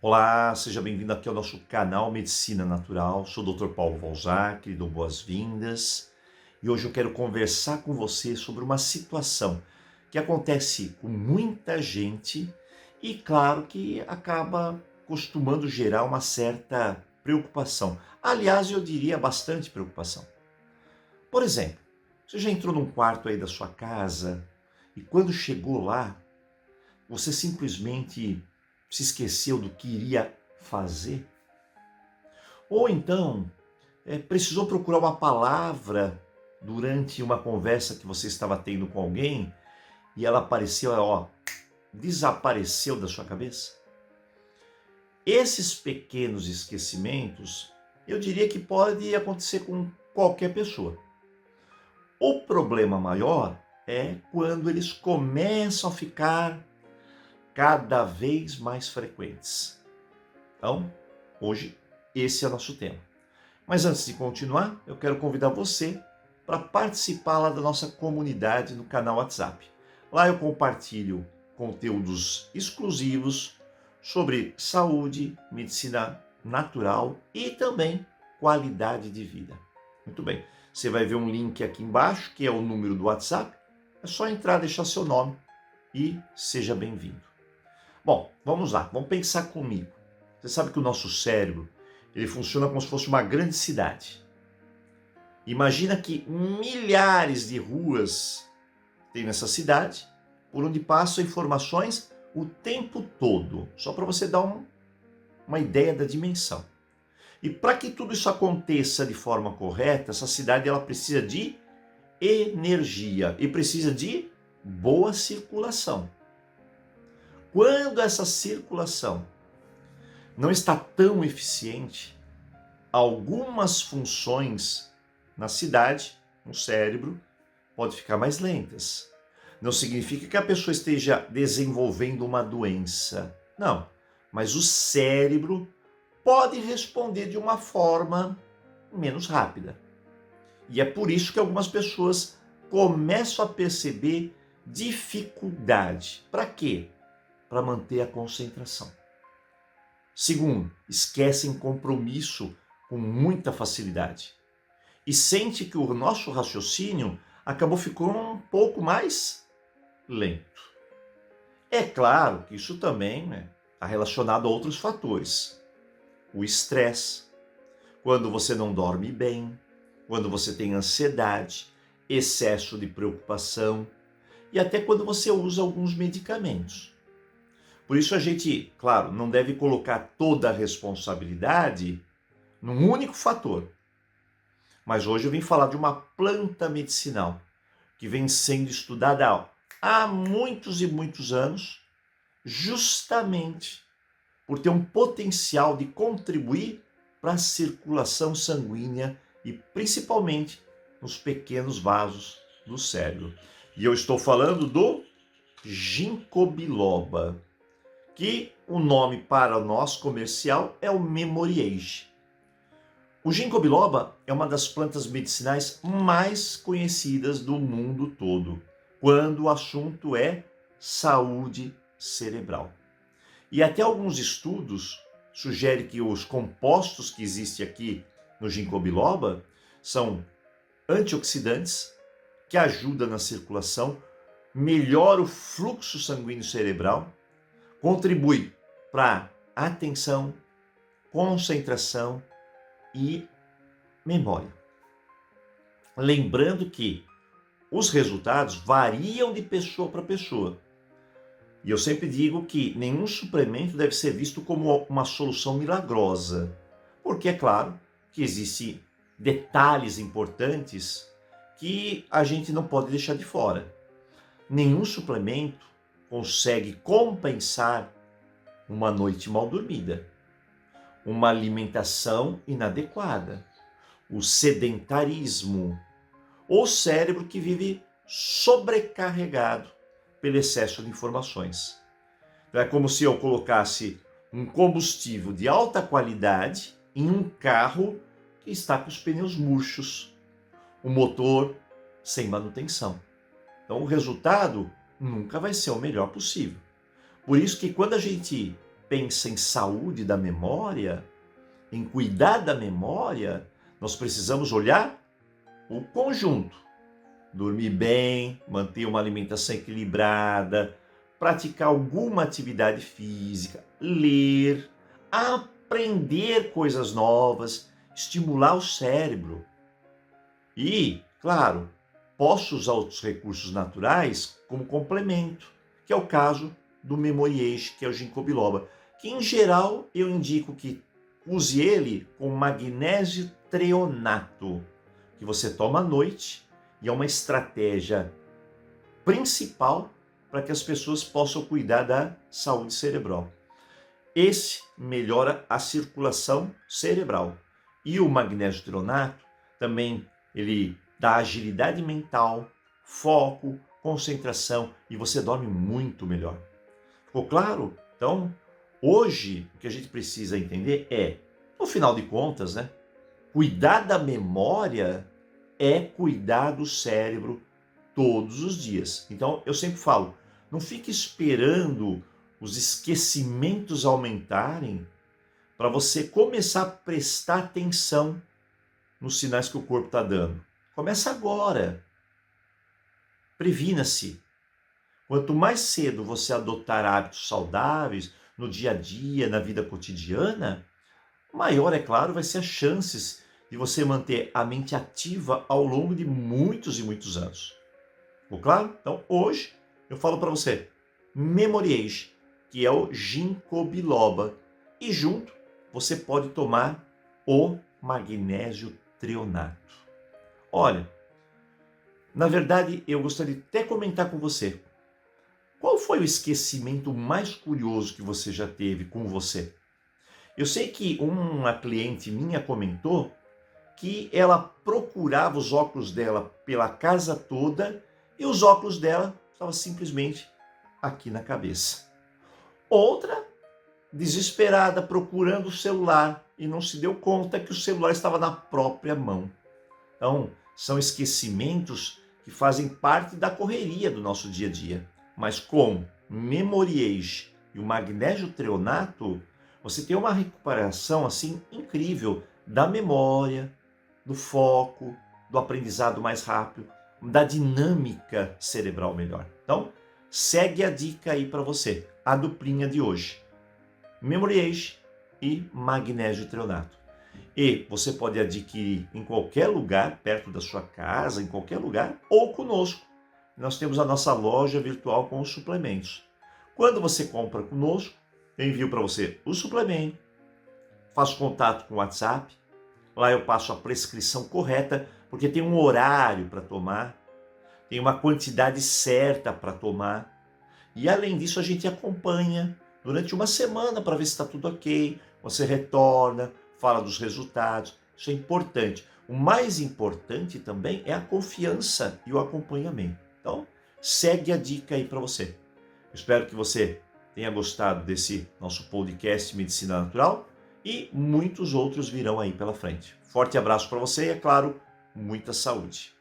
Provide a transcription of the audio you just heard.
Olá, seja bem-vindo aqui ao nosso canal Medicina Natural. Sou o Dr. Paulo Valzac, lhe dou boas-vindas. E hoje eu quero conversar com você sobre uma situação que acontece com muita gente e, claro, que acaba costumando gerar uma certa preocupação. Aliás, eu diria bastante preocupação. Por exemplo, você já entrou num quarto aí da sua casa e quando chegou lá, você simplesmente se esqueceu do que iria fazer? Ou então, precisou procurar uma palavra durante uma conversa que você estava tendo com alguém e ela apareceu, desapareceu da sua cabeça? Esses pequenos esquecimentos, eu diria que pode acontecer com qualquer pessoa. O problema maior é quando eles começam a ficar cada vez mais frequentes. Então, hoje, esse é o nosso tema. Mas antes de continuar, eu quero convidar você para participar lá da nossa comunidade no canal WhatsApp. Lá eu compartilho conteúdos exclusivos sobre saúde, medicina natural e também qualidade de vida. Muito bem, você vai ver um link aqui embaixo, que é o número do WhatsApp. É só entrar, deixar seu nome e seja bem-vindo. Bom, vamos lá, vamos pensar comigo. Você sabe que o nosso cérebro, ele funciona como se fosse uma grande cidade. Imagina que milhares de ruas tem nessa cidade, por onde passam informações o tempo todo, só para você dar uma ideia da dimensão. E para que tudo isso aconteça de forma correta, essa cidade ela precisa de energia e precisa de boa circulação. Quando essa circulação não está tão eficiente, algumas funções na cidade, no cérebro, podem ficar mais lentas. Não significa que a pessoa esteja desenvolvendo uma doença. Não, mas o cérebro pode responder de uma forma menos rápida. E é por isso que algumas pessoas começam a perceber dificuldade. Para quê? Para manter a concentração. Segundo, esquecem compromisso com muita facilidade. E sente que o nosso raciocínio acabou ficando um pouco mais lento. É claro que isso também está relacionado a outros fatores. O estresse, quando você não dorme bem, quando você tem ansiedade, excesso de preocupação e até quando você usa alguns medicamentos. Por isso a gente, claro, não deve colocar toda a responsabilidade num único fator. Mas hoje eu vim falar de uma planta medicinal que vem sendo estudada há muitos e muitos anos, justamente por ter um potencial de contribuir para a circulação sanguínea e principalmente nos pequenos vasos do cérebro. E eu estou falando do ginkgo biloba, que o nome para nós comercial é o Memoriage. O ginkgo biloba é uma das plantas medicinais mais conhecidas do mundo todo, quando o assunto é saúde cerebral. E até alguns estudos sugerem que os compostos que existem aqui no ginkgo biloba são antioxidantes, que ajudam na circulação, melhora o fluxo sanguíneo cerebral, contribui para atenção, concentração e memória. Lembrando que os resultados variam de pessoa para pessoa. E eu sempre digo que nenhum suplemento deve ser visto como uma solução milagrosa, porque é claro que existem detalhes importantes que a gente não pode deixar de fora. Nenhum suplemento consegue compensar uma noite mal dormida, uma alimentação inadequada, o sedentarismo, o cérebro que vive sobrecarregado pelo excesso de informações. Então é como se eu colocasse um combustível de alta qualidade em um carro que está com os pneus murchos, o motor sem manutenção. Então o resultado nunca vai ser o melhor possível. Por isso que quando a gente pensa em saúde da memória, em cuidar da memória, nós precisamos olhar o conjunto. Dormir bem, manter uma alimentação equilibrada, praticar alguma atividade física, ler, aprender coisas novas, estimular o cérebro. E, claro, posso usar outros recursos naturais como complemento, que é o caso do Memoriage, que é o ginkgo biloba, que em geral eu indico que use ele com magnésio treonato, que você toma à noite, e é uma estratégia principal para que as pessoas possam cuidar da saúde cerebral. Esse melhora a circulação cerebral. E o magnésio treonato também ele dá agilidade mental, foco, concentração e você dorme muito melhor. Ficou claro? Então, hoje o que a gente precisa entender é, no final de contas, né, cuidar da memória é cuidar do cérebro todos os dias. Então, eu sempre falo, não fique esperando os esquecimentos aumentarem para você começar a prestar atenção nos sinais que o corpo está dando. Começa agora. Previna-se. Quanto mais cedo você adotar hábitos saudáveis no dia a dia, na vida cotidiana, maior, é claro, vai ser as chances de você manter a mente ativa ao longo de muitos e muitos anos. Ficou claro? Então, hoje, eu falo para você, Memoriage, que é o ginkgo biloba. E junto, você pode tomar o magnésio treonato. Olha, na verdade, eu gostaria de até comentar com você. Qual foi o esquecimento mais curioso que você já teve com você? Eu sei que uma cliente minha comentou que ela procurava os óculos dela pela casa toda e os óculos dela estavam simplesmente aqui na cabeça. Outra, desesperada, procurando o celular e não se deu conta que o celular estava na própria mão. Então, são esquecimentos que fazem parte da correria do nosso dia a dia. Mas com Memoriage e o magnésio treonato, você tem uma recuperação assim incrível da memória, do foco, do aprendizado mais rápido, da dinâmica cerebral melhor. Então, segue a dica aí para você, a duplinha de hoje. Memoriage e magnésio treonato. E você pode adquirir em qualquer lugar, perto da sua casa, em qualquer lugar, ou conosco. Nós temos a nossa loja virtual com os suplementos. Quando você compra conosco, eu envio para você o suplemento, faço contato com o WhatsApp, lá eu passo a prescrição correta, porque tem um horário para tomar, tem uma quantidade certa para tomar. E além disso, a gente acompanha durante uma semana para ver se está tudo ok. Você retorna, fala dos resultados. Isso é importante. O mais importante também é a confiança e o acompanhamento. Então, segue a dica aí para você. Espero que você tenha gostado desse nosso podcast Medicina Natural e muitos outros virão aí pela frente. Forte abraço para você e, é claro, muita saúde.